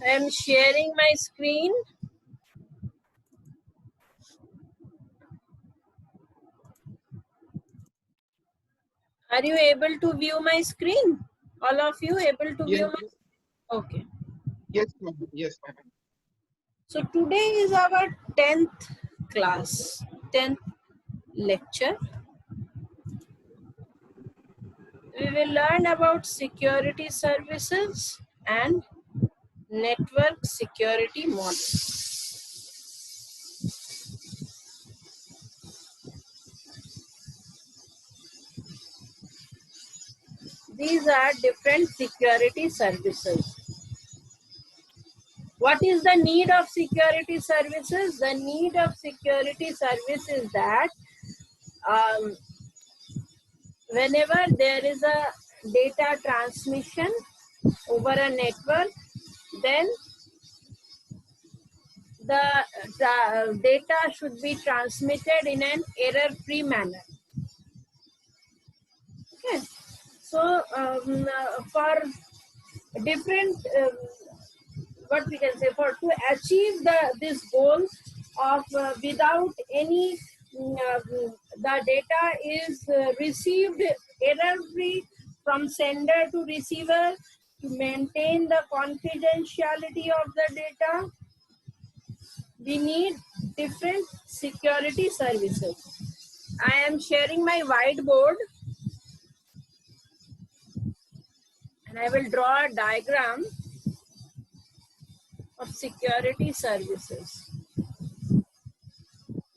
I am sharing my screen. Are you able to view my screen? All of you able to view my? Okay. Yes, ma'am. Yes, ma'am. So today is our 10th class, 10th lecture. We will learn about security services and network security models. These are different security services. What is the need of security services? The need of security service is that whenever there is a data transmission over a network, then the data should be transmitted in an error-free manner. Okay. So for different, what we can say, for to achieve this goal of without any the data is received error-free from sender to receiver, to maintain the confidentiality of the data, we need different security services. I am sharing my whiteboard and I will draw a diagram of security services.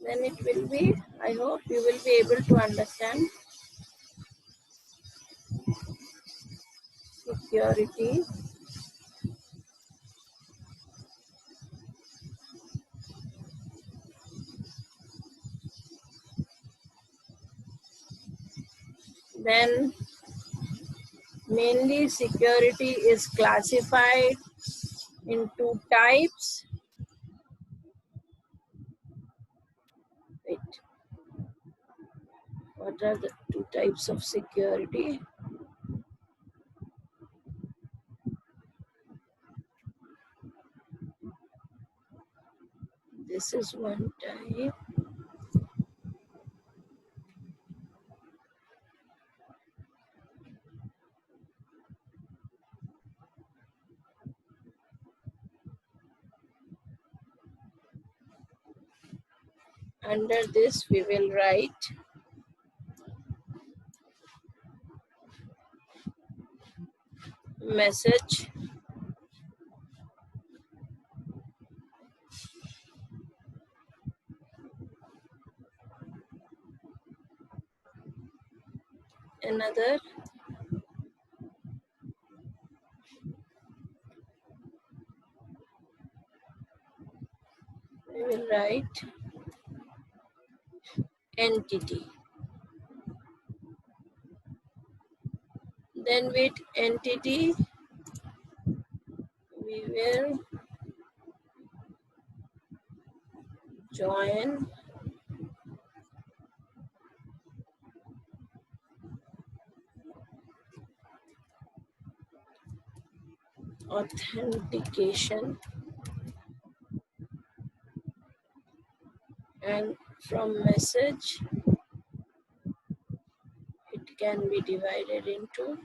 Then it will be, I hope you will be able to understand security then mainly security is classified in two types. Wait. What are the two types of security? This is one type. Under this we will write message another we will write entity. Then with entity we will join authentication, and from message it can be divided into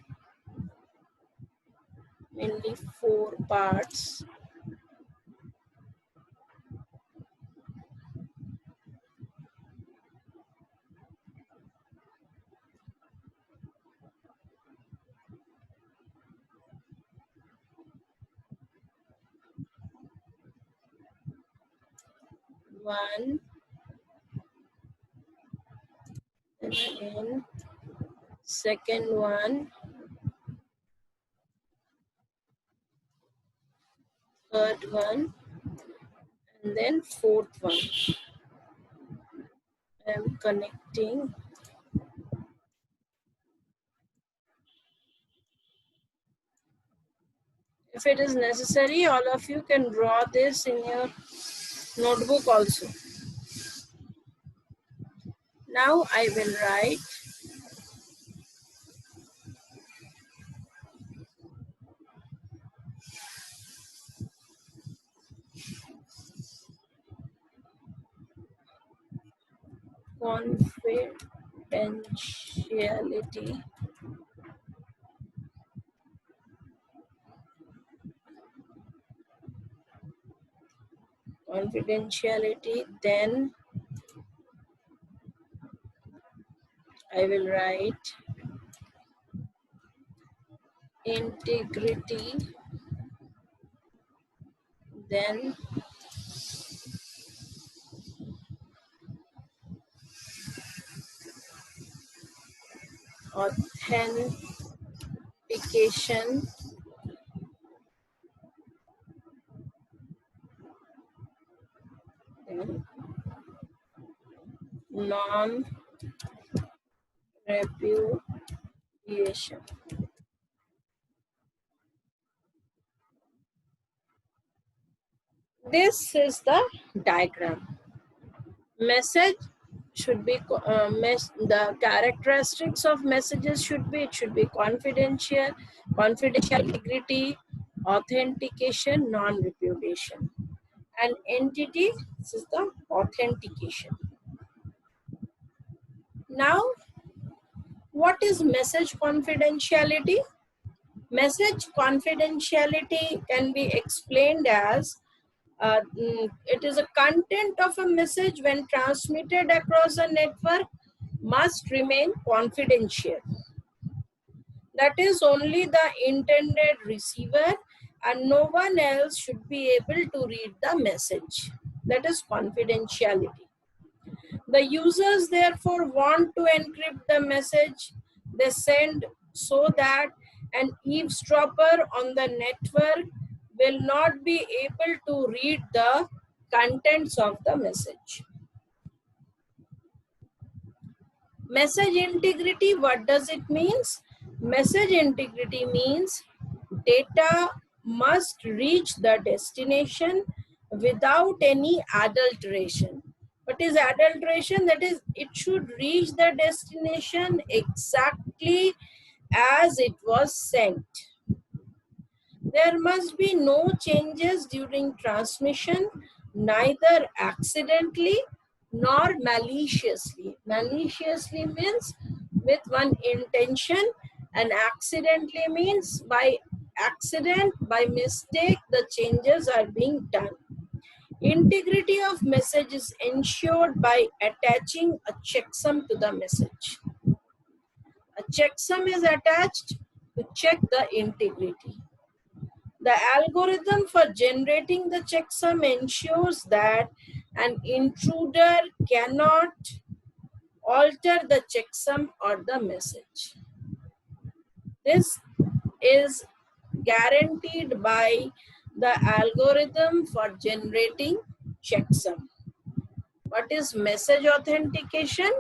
mainly 4 parts. One, and again second one, third one, and then fourth one. I am connecting. If it is necessary, all of you can draw this in your notebook also. Now I will write confidentiality then I will write integrity, then authentication, then non-repudiation. This is the diagram. Message should be the characteristics of messages should be, it should be confidential, integrity, authentication, non-repudiation. And entity, this is the authentication. Now, what is message confidentiality? Message confidentiality can be explained as it is a content of a message when transmitted across a network must remain confidential. That is, only the intended receiver and no one else should be able to read the message. That is confidentiality. The users therefore want to encrypt the message they send so that an eavesdropper on the network will not be able to read the contents of the message. Message integrity, what does it mean? Message integrity means data must reach the destination without any adulteration. What is adulteration? That is, it should reach the destination exactly as it was sent. There must be no changes during transmission, neither accidentally nor maliciously. Maliciously means with one intention, and accidentally means by accident, by mistake, the changes are being done. Integrity of message is ensured by attaching a checksum to the message. A checksum is attached to check the integrity. The algorithm for generating the checksum ensures that an intruder cannot alter the checksum or the message. This is guaranteed by the algorithm for generating checksum. What is message authentication?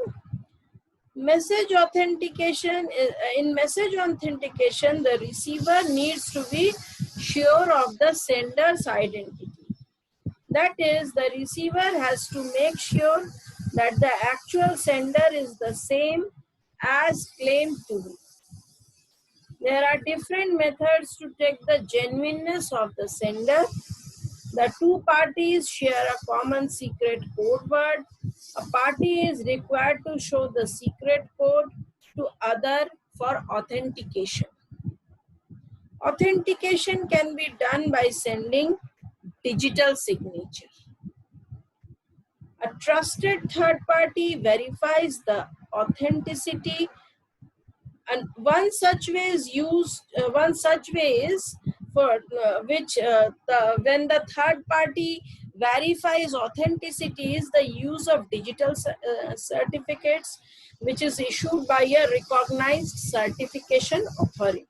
Message authentication is, in message authentication, the receiver needs to be sure of the sender's identity. That is, the receiver has to make sure that the actual sender is the same as claimed to be. There are different methods to check the genuineness of the sender. The two parties share a common secret code word. A party is required to show the secret code to other for authentication. Authentication can be done by sending digital signature. A trusted third party verifies the authenticity, and one such way is used. One such way is for when the third party verifies authenticity is the use of digital certificates, which is issued by a recognized certification authority.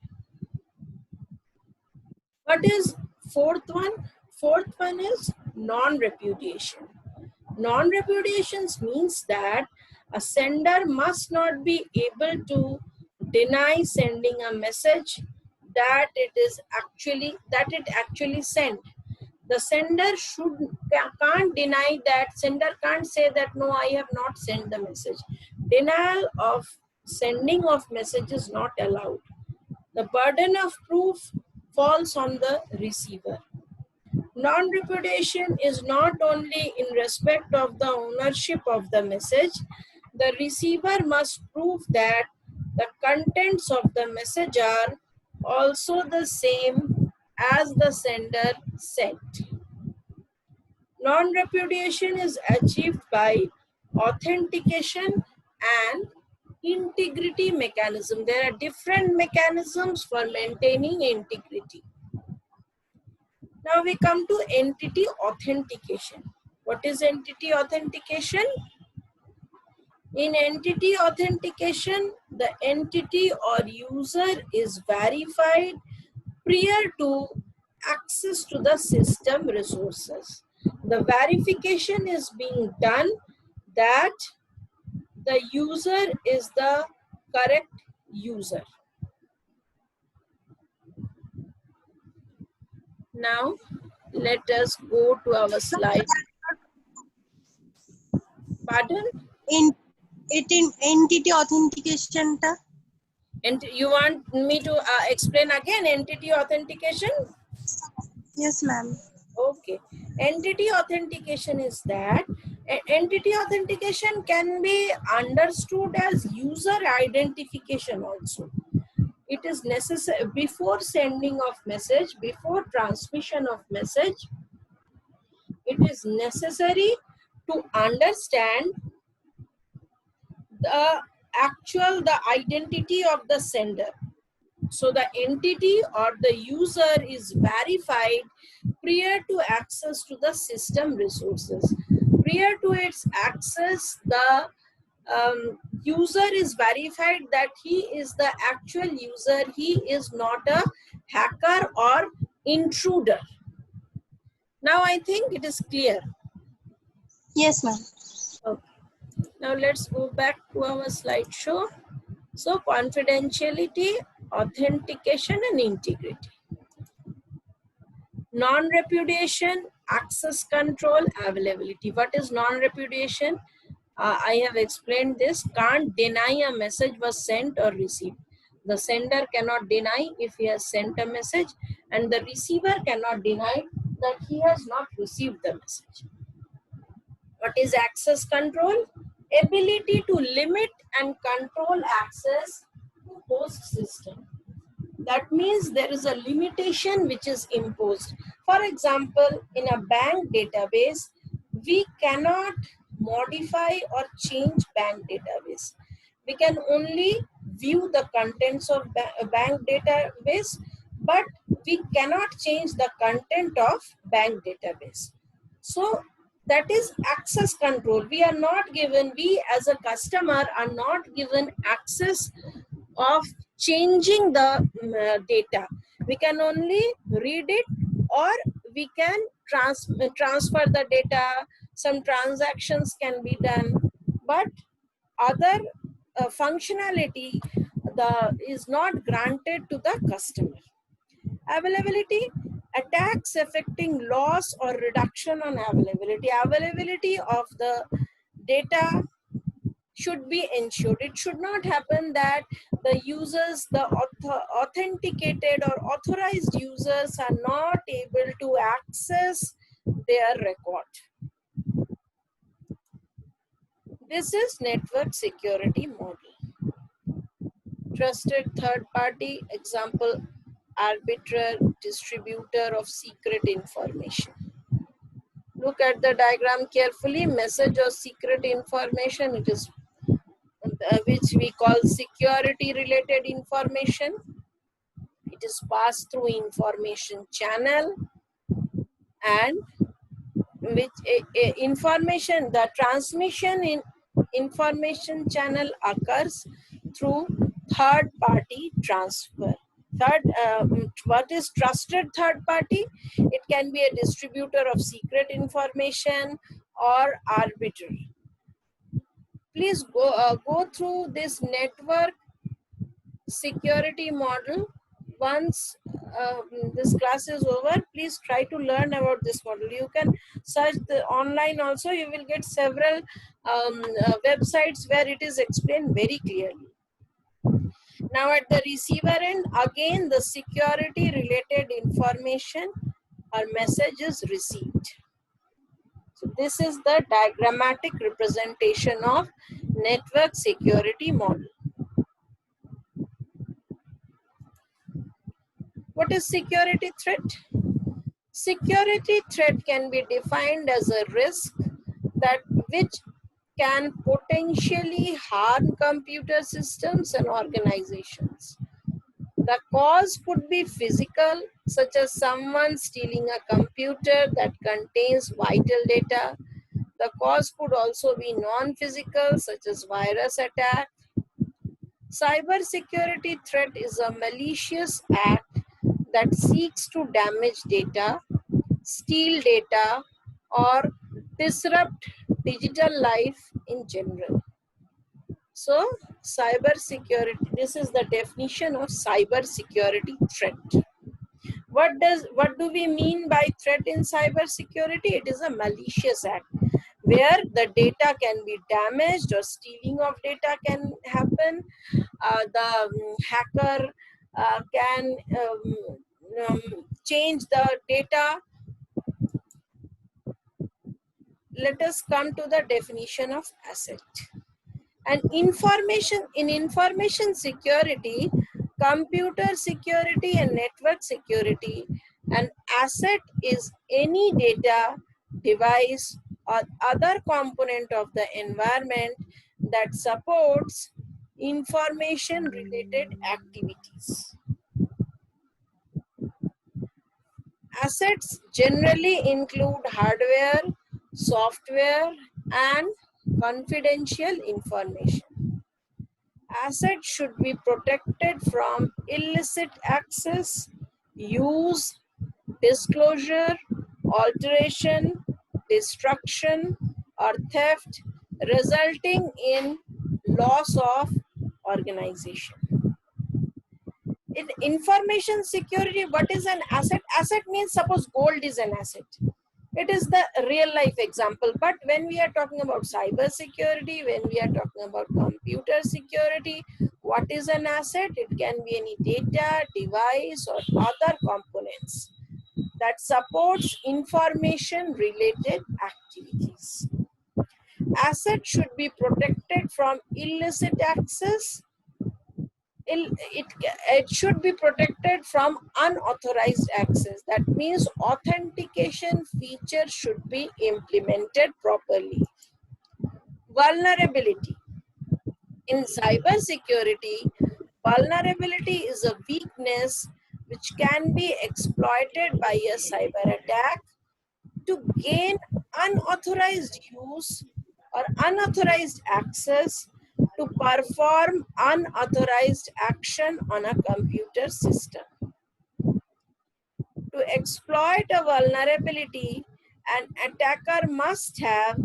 What is fourth one? Fourth one is non-repudiation. Non-repudiations means that a sender must not be able to deny sending a message that it actually sent. The sender can't deny that. Sender can't say that no, I have not sent the message. Denial of sending of message is not allowed. The burden of proof falls on the receiver. Non-repudiation is not only in respect of the ownership of the message, The receiver must prove that the contents of the message are also the same as the sender sent. Non-repudiation is achieved by authentication and integrity mechanism. There are different mechanisms for maintaining integrity. Now we come to entity authentication. What is entity authentication? In entity authentication, the entity or user is verified prior to access to the system resources. The verification is being done that the user is the correct user. Now, let us go to our slide. Pardon? In entity authentication ta? And you want me to explain again entity authentication? Yes, ma'am. Okay. Entity authentication is that entity authentication can be understood as user identification also. It is necessary before sending of message, before transmission of message, it is necessary to understand the identity of the sender. So the entity or the user is verified prior to access to the system resources. Prior to its access, the user is verified that he is the actual user. He is not a hacker or intruder. Now I think it is clear. Yes, ma'am. Okay. Now let's go back to our slideshow. So confidentiality, authentication and integrity. Non-repudiation, access control, availability. What is non-repudiation? I have explained this. Can't deny a message was sent or received. The sender cannot deny if he has sent a message, and the receiver cannot deny that he has not received the message. What is access control? Ability to limit and control access to host system. That means there is a limitation which is imposed. For example, in a bank database, we cannot modify or change bank database. We can only view the contents of bank database, but we cannot change the content of bank database. So that is access control. We are not given, we as a customer are not given access of changing the data. We can only read it, or we can transfer the data. Some transactions can be done, but other functionality is not granted to the customer. Availability, attacks affecting loss or reduction on availability. Availability of the data should be ensured. It should not happen that the users, the authenticated or authorized users are not able to access their record. This is network security model. Trusted third party, example, arbiter, distributor of secret information. Look at the diagram carefully. Message or secret information, it is which we call security related information. It is passed through information channel, and which information, the transmission in information channel occurs through third party transfer. What is trusted third party? It can be a distributor of secret information or arbiter. Please go through this network security model. Once this class is over, please try to learn about this model. You can search online also. You will get several websites where it is explained very clearly. Now at the receiver end, again the security related information or message is received. So this is the diagrammatic representation of network security model. What is security threat? Security threat can be defined as a risk that which can potentially harm computer systems and organizations. The cause could be physical, such as someone stealing a computer that contains vital data. The cause could also be non-physical, such as virus attack. Cybersecurity threat is a malicious act that seeks to damage data, steal data, or disrupt digital life in general. So, cybersecurity, this is the definition of cybersecurity threat. What do we mean by threat in cybersecurity? It is a malicious act where the data can be damaged or stealing of data can happen. The hacker can change the data. Let us come to the definition of asset. And in information security, computer security and network security, an asset is any data, device, or other component of the environment that supports information related activities. Assets generally include hardware, software, and confidential information. Assets should be protected from illicit access, use, disclosure, alteration, destruction, or theft, resulting in loss of organization. In information security, what is an asset? Asset means, suppose gold is an asset. It is the real life example. But when we are talking about cyber security, when we are talking about computer security, what is an asset? It can be any data, device, or other components that supports information related activities. Asset should be protected from illicit access. It should be protected from unauthorized access. That means authentication features should be implemented properly. Vulnerability. In cybersecurity, vulnerability is a weakness which can be exploited by a cyber attack to gain unauthorized use or unauthorized access to perform unauthorized action on a computer system. To exploit a vulnerability, an attacker must have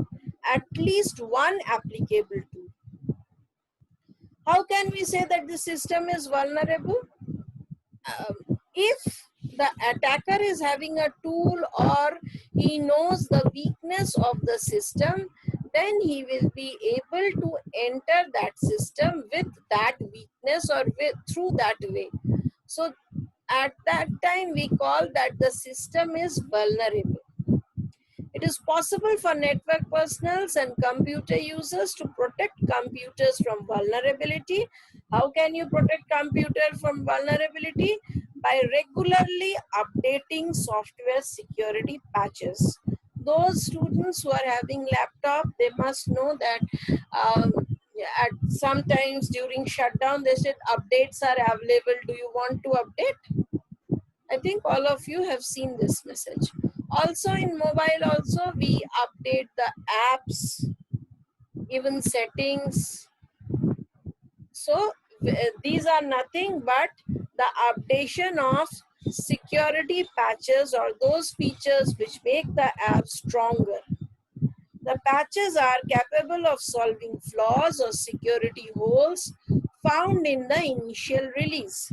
at least one applicable tool. How can we say that the system is vulnerable? If the attacker is having a tool or he knows the weakness of the system, then he will be able to enter that system with that weakness or through that way. So at that time we call that the system is vulnerable. It is possible for network personnel and computer users to protect computers from vulnerability. How can you protect computer from vulnerability? By regularly updating software security patches. Those students who are having laptop, they must know that at sometimes during shutdown, they said updates are available. Do you want to update? I think all of you have seen this message. Also in mobile also we update the apps, even settings. So these are nothing but the updation of security patches or those features which make the app stronger. The patches are capable of solving flaws or security holes found in the initial release.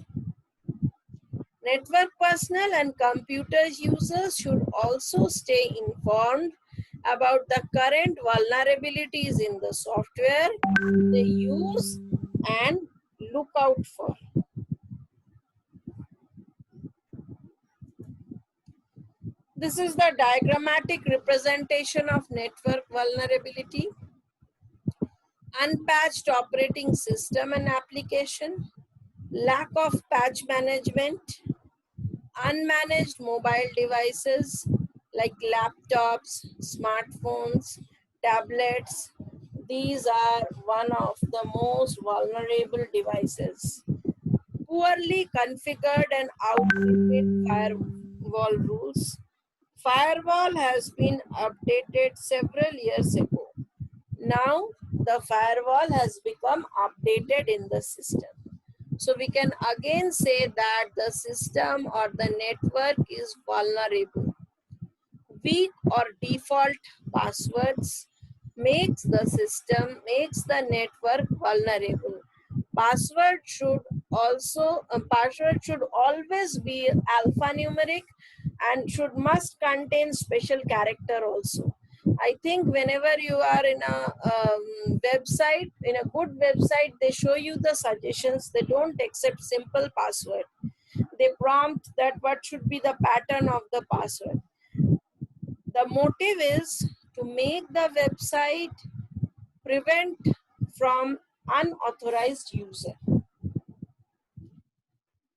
Network personnel and computer users should also stay informed about the current vulnerabilities in the software they use and look out for. This is the diagrammatic representation of network vulnerability. Unpatched operating system and application, lack of patch management, unmanaged mobile devices like laptops, smartphones, tablets. These are one of the most vulnerable devices. Poorly configured and outdated firewall rules. Firewall has been updated several years ago. Now the firewall has become updated in the system. So we can again say that the system or the network is vulnerable. Weak or default passwords makes the network vulnerable. Password should always be alphanumeric and must contain special character also. I think whenever you are in a website, in a good website, they show you the suggestions. They don't accept simple password. They prompt that what should be the pattern of the password. The motive is to make the website prevent from unauthorized user.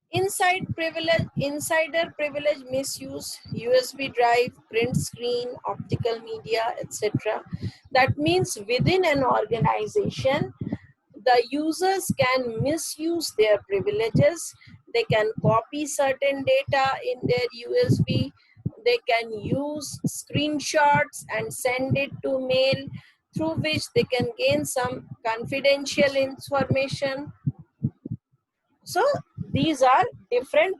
Insider privilege misuse, USB drive, print screen, optical media, etc. That means within an organization, the users can misuse their privileges. They can copy certain data in their USB. They can use screenshots and send it to mail, through which they can gain some confidential information. So these are different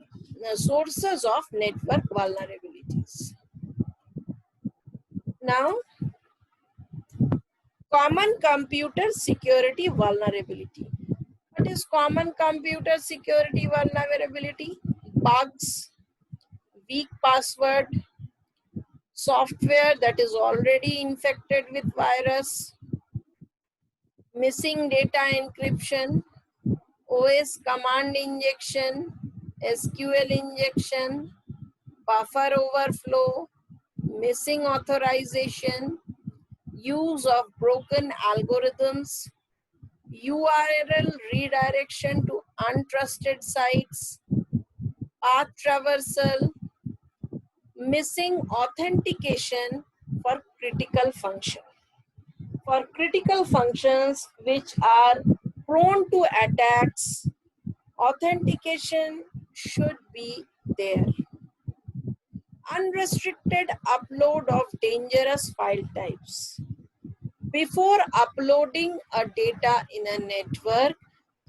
sources of network vulnerabilities. Now, common computer security vulnerability. What is common computer security vulnerability? Bugs, weak password, software that is already infected with virus, missing data encryption, OS command injection, SQL injection, buffer overflow, missing authorization, use of broken algorithms, URL redirection to untrusted sites, path traversal, missing authentication for critical function. For critical functions which are prone to attacks, authentication should be there. Unrestricted upload of dangerous file types. Before uploading a data in a network,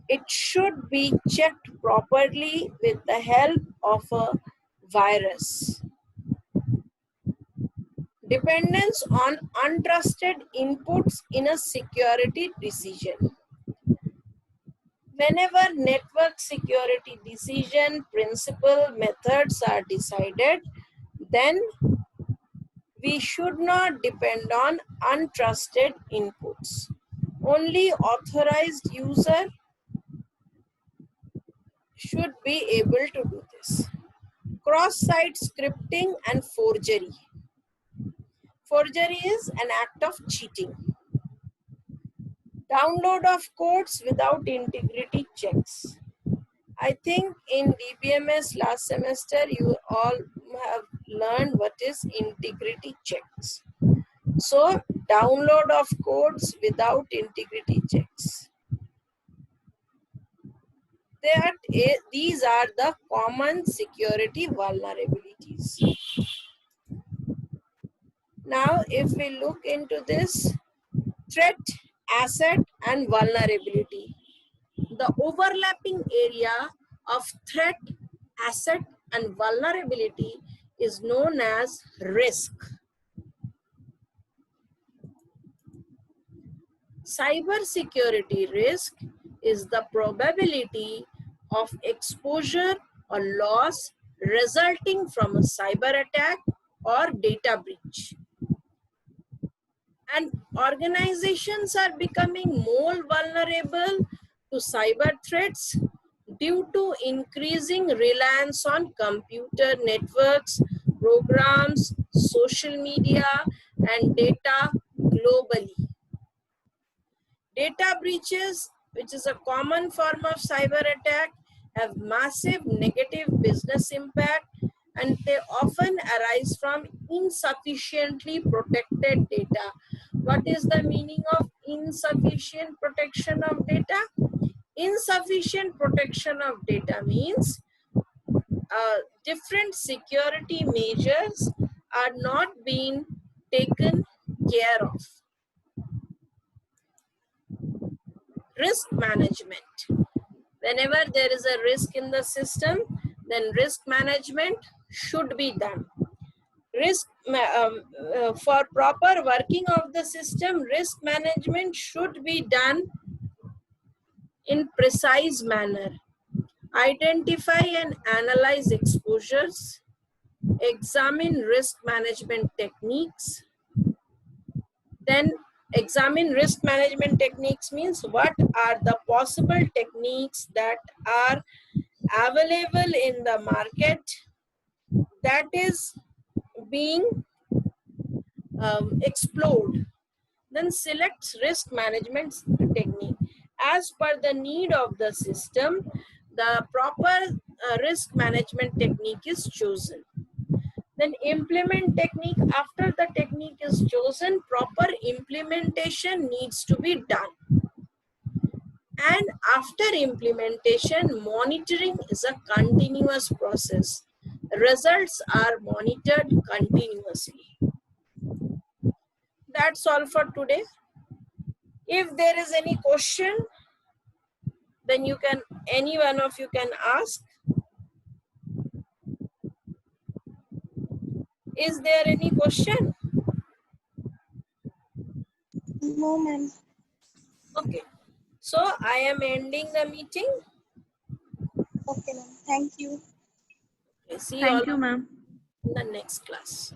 it should be checked properly with the help of a virus. Dependence on untrusted inputs in a security decision. Whenever network security decision principle methods are decided, then we should not depend on untrusted inputs. Only authorized user should be able to do this. Cross-site scripting and forgery. Forgery is an act of cheating. Download of codes without integrity checks. I think in DBMS last semester, you all have learned what is integrity checks. So, download of codes without integrity checks. These are the common security vulnerabilities. Now, if we look into this, threat, asset, and vulnerability. The overlapping area of threat, asset, and vulnerability is known as risk. Cybersecurity risk is the probability of exposure or loss resulting from a cyber attack or data breach. And organizations are becoming more vulnerable to cyber threats due to increasing reliance on computer networks programs, social media, and data globally. Data breaches, which is a common form of cyber attack, have massive negative business impact, and they often arise from insufficiently protected data. What is the meaning of insufficient protection of data? Insufficient protection of data means different security measures are not being taken care of. Risk management. Whenever there is a risk in the system, then risk management should be done. For proper working of the system, risk management should be done in precise manner. Identify and analyze exposures, examine risk management techniques. Then examine risk management techniques means what are the possible techniques that are available in the market that is being explored. Then select risk management technique. As per the need of the system, the proper risk management technique is chosen. Then implement technique. After the technique is chosen, proper implementation needs to be done. And after implementation, monitoring is a continuous process. Results are monitored continuously. That's all for today. If there is any question, then any one of you can ask. Is there any question? No, ma'am. Okay. So I am ending the meeting. Okay, ma'am. Thank you. See you Thank all you, ma'am. in the next class.